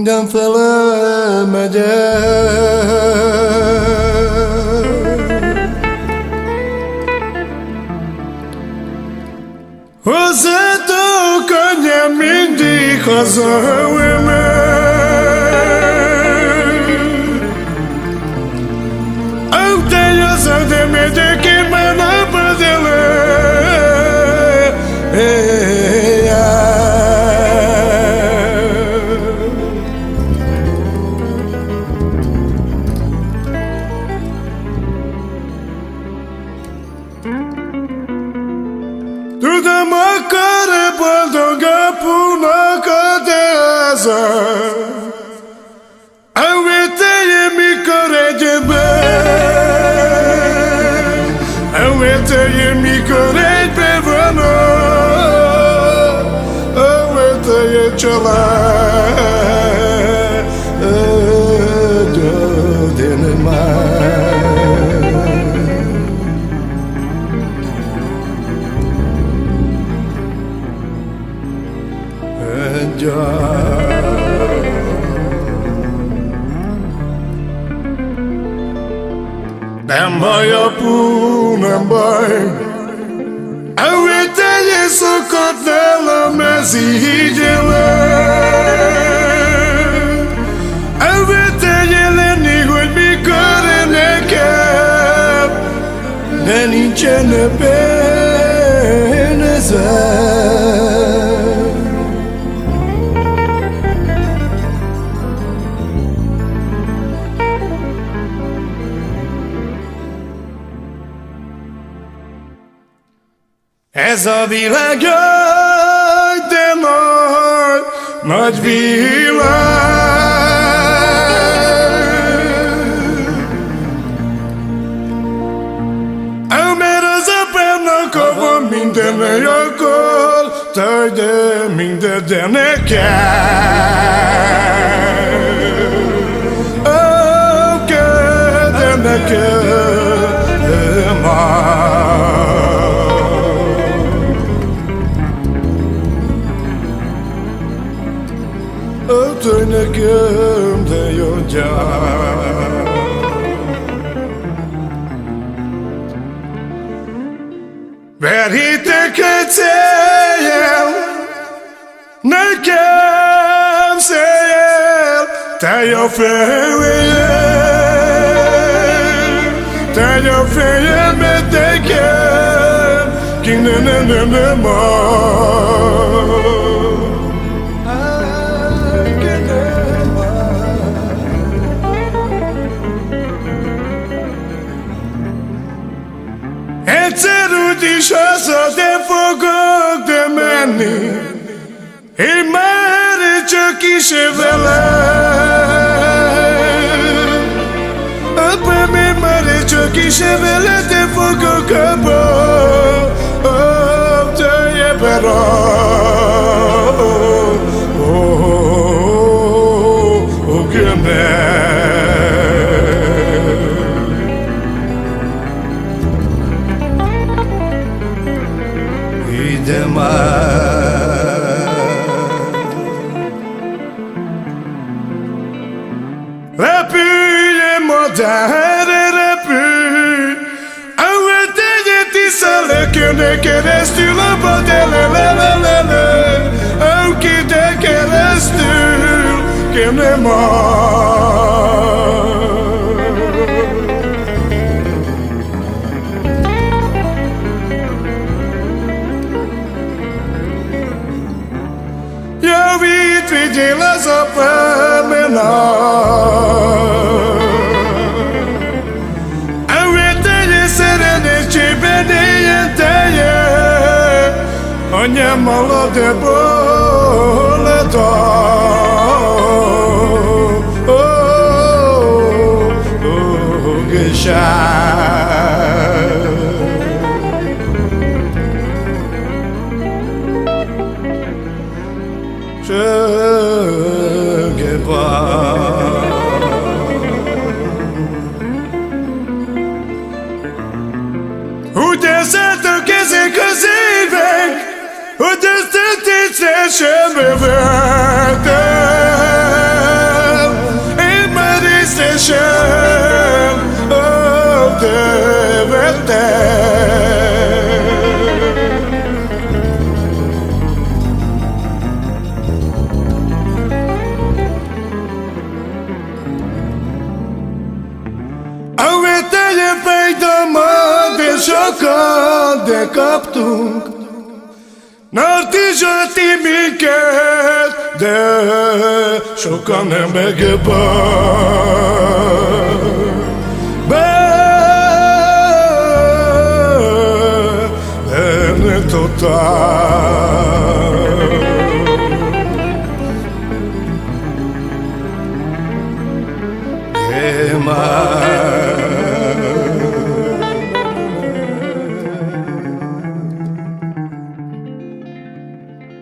minden fele megyek. Hozzátok anyám mindig hazajömök. Te haza, de megyek én már napad elő. Tudom, akkor boldog apunak a háza, ahogy teljen, mikor egyben, ahogy teljen, mikor egyben van, ahogy teljen család, de nem már. Nem baj, apu, nem baj, ahogy tegye szokott nálam, ez így élet. Ahogy tegye lenni, hogy mikor nekem, de nincsen ebben ezen. Ez a világ, jaj, de nagy, nagy világ. Mert az apámnak, ha van minden, akkor taj, de minden, de nekem. De nekem már. Ötölj nekem, de jöjjál. Verjétek egy széjjel, nekem széjjel, telj a fejem, mert nekem, ki nem egyszer úgyis haza, de fogok de menni. Én már csak is velem. Apám, én már csak is velem, de fogok abba. Te ebben ide már. Repülj, madár, repülj, ahogy egyet iszol lökön keresztül a badelelelelele, akide keresztül, ki nem áll. Javít, vigyél az apámnak, ahogy tegye szerencsében éljen teljen, anyámmal a deboladal. Úgy érzeltök ezek az évek, hogy ezt a tízre sem öveltek. Hashem, oh, devete. Avete je fejta ma de shokon de kaptung. Narti jati miket de shokon e me geba. Bene total. Ema